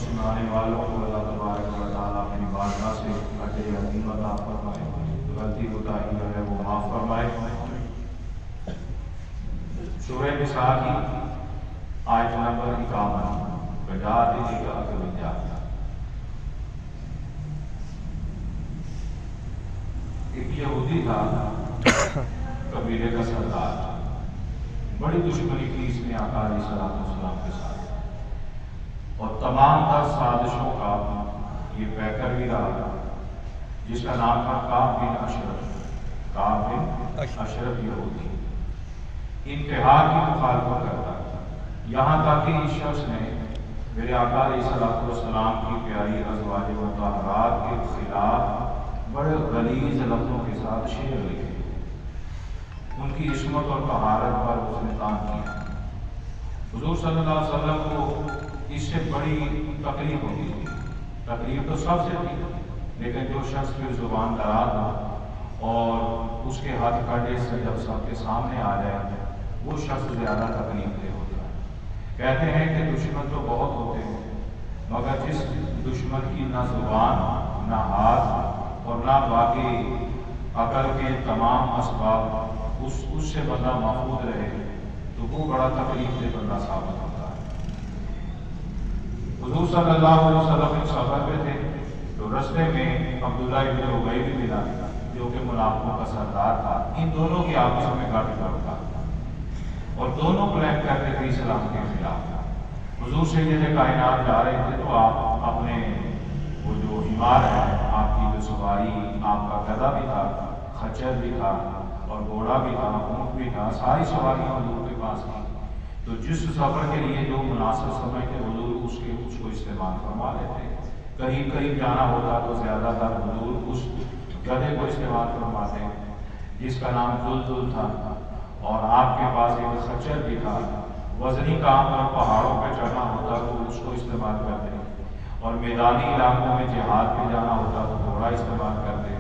سنانے والوں کو اللہ تبارک و تعالیٰ اپنی بارگاہ سے اجر عظیم عطا فرمائے، غلطی کوتاہی جو ہے وہ معاف فرمائے۔ سورہ نساء کی آیت نمبر 51 وجاہد کا ایک یہودی تھا، قبیلے کا سردار، بڑی دشمنی کی اس نے آقا علیہ السلام کے ساتھ، اور تمام تر سازشوں کا یہ پیکر بھی رہا، جس کا نام تھا کعب بن اشرف۔ کعب بن اشرف یہودی انتہا کی مخالفت کرتا، یہاں تک کہ اس شخص نے میرے آقا علیہ السلام کی پیاری ازواج مطہرات کے خلاف بڑے غلیظ لفظوں کے ساتھ شعر لکھے، ان کی عصمت اور طہارت پر اس نے تان کیا۔ حضور صلی اللہ علیہ وسلم کو اس سے بڑی تکلیف ہوتی تھی، تکلیف تو سب سے تھی، لیکن جو شخص پھر زبان دراز ہو اور اس کے ہاتھ کھڑے سے جب سب کے سامنے آ جائے وہ شخص زیادہ تکلیف دہ ہوتا ہے۔ کہتے ہیں کہ دشمن تو بہت ہوتے ہیں، مگر جس دشمن کی نہ زبان نہ ہاتھ اور نہ باقی عقل کے تمام اسباب اس سے بندہ محفوظ رہے تو وہ بڑا تکلیف دہ بندہ ثابت ہوتا ہے۔ حضور صلی اللہ علیہ وسلم ایک سفر پہ تھے تو رستے میں عبداللہ ابن ابی بھی ملا، جو کہ منافقوں کا سردار تھا۔ ان دونوں کی آپس میں گاٹی تھا اور دونوں پلان کرتے تھے اسلام کے خلاف۔ حضور سید کائنات جا رہے تھے تو آپ اپنے وہ جو حمار ہے، آپ کی جو سواری، آپ کا گدھا بھی تھا، خچر بھی تھا اور گھوڑا بھی تھا، اونٹ بھی تھا، ساری سواریاں حضور کے پاس تھیں۔ تو جس سفر کے لیے جو مناسب سمے تھے حضور اس کو استعمال فرما لیتے۔ قریب جانا ہوتا تو زیادہ تر حضور اس گدھے کو استعمال فرماتے جس کا نام دلدل تھا، اور آپ کے پاس ایک خچر بھی تھا۔ وزنی کام پر پہاڑوں پہ چڑھنا ہوتا تو اس کو استعمال کرتے، اور میدانی علاقوں میں جہاد پہ جانا ہوتا تو گھوڑا استعمال کرتے،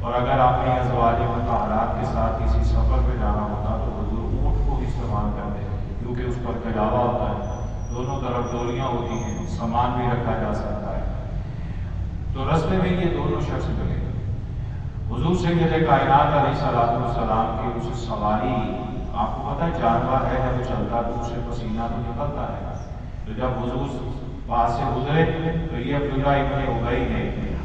اور اگر اپنی ازواج مطہرات کے ساتھ کسی سفر پہ جانا ہوتا تو حضور اونٹ کو استعمال کرتے، کیونکہ اس پر کجاوا ہوتا ہے، دونوں طرف ڈولیاں ہوتی ہیں، سامان بھی رکھا جا سکتا ہے۔ تو رستے میں یہ دونوں شخص ملے۔ حضور سید کائنات علیہ السلام کی اس سواری، آپ کو پتہ ہے جانور ہے جب چلتا تو اسے پسینہ تو نکلتا ہے، تو جب حضور وہاں سے گزرے تو یہ عبداللہ ابن ابی نے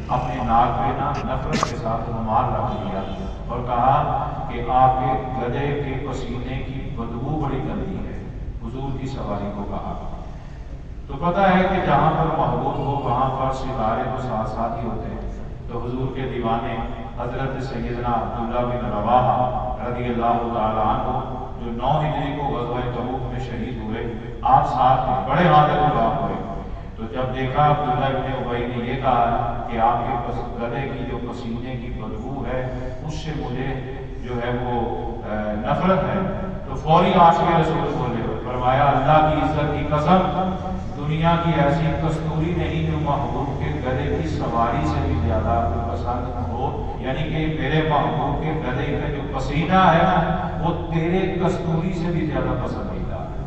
اپنے ناک پہ نفرت کے ساتھ رومال رکھ دیا اور کہا کہ آپ کے گدھے کے پسینے کی بدبو بڑی گندی ہے، حضور کی سواری کو کہا۔ تو پتہ ہے کہ جہاں پر محبوب ہو وہاں پر ستارے تو ساتھ ساتھ ہی ہوتے ہیں، تو حضور کے دیوانے حضرت سیدنا عبداللہ بن رواحہ رضی اللہ تعالیٰ عنہ جو 9 ہجری کو غزوہ تبوک میں شہید ہوئے، آپ ساتھ میں بڑے حاضر غلام ہوئے۔ تو جب دیکھا عبداللہ ابن ابی نے یہ کہا کہ آپ کے گدھے کی جو پسینے کی بدبو ہے اس سے مجھے جو ہے وہ نفرت ہے، تو فوری عاشق رسول بولے، فرمایا اللہ کی عزت کی قسم، دنیا کی ایسی کستوری نہیں جو محبوب کے گدھے کی سواری سے بھی زیادہ پسند ہو، یعنی کہ میرے محبوب کے گدھے کا جو پسینہ ہے نا وہ تیرے کستوری سے بھی زیادہ پسندیدہ ہے۔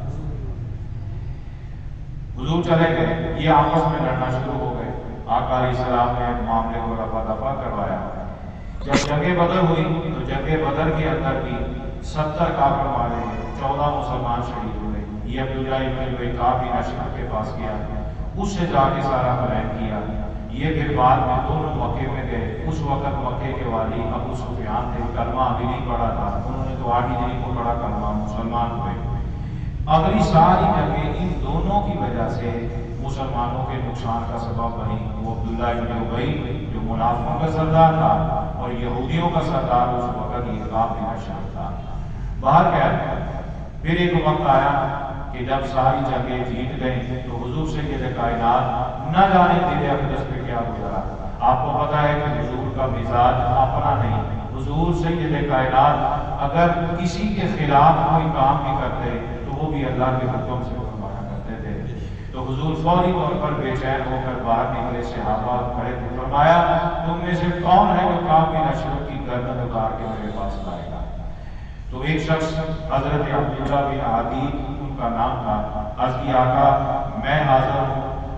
حضور چلے گئے، یہ آپس میں لڑنا شروع ہو گئے۔ آقا علیہ السلام نے معاملے کو رفع دفع کروایا۔ جب جنگ بدر ہوئی تو جنگ بدر کے اندر بھی 70 کافر مارے، 14 مسلمان شہید ہوئے۔ یہ عبداللہ ابن ابی کعب بن اشرف کے پاس گیا، اس سے جا کے سارا بیان کیا۔ یہ پھر بعد میں دونوں مکے میں گئے۔ اس وقت مکے کے والی ابو سفیان تھے، کلمہ ابھی نہیں پڑھا تھا، انہوں نے تو 8 ہجری کو پڑھا کلمہ، مسلمان ہوئے۔ اگلی ساری جنگیں ان دونوں کی وجہ سے مسلمانوں کے نقصان کا سبب بنی۔ وہ عبداللہ ابن ابی جو منافقوں کا سردار تھا اور یہودیوں کا سردار اس وقت یہ کعب بن اشرف تھا۔ باہر گیا، پھر ایک وقت آیا کہ جب ساری جنگیں جیت گئیں تو حضور سید کائنات نہ جانے دل اقدس پہ کیا گزرا۔ آپ کو پتہ ہے کہ حضور کا مزاج اپنا نہیں، حضور سید کائنات اگر کسی کے خلاف کوئی کام بھی کرتے تو وہ بھی اللہ کے حکم سے فرمایا کرتے تھے۔ تو حضور فوری طور پر بے چین ہو کر باہر نکلے، صحابہ کھڑے تھے، فرمایا تم میں سے کون ہے جو کعب بن اشرف کی گردن اتار کے میرے پاس لائے گا؟ تو ایک شخص حضرت عبداللہ بن عدی ان کا نام تھا، عرض کی آقا میں حاضر ہوں،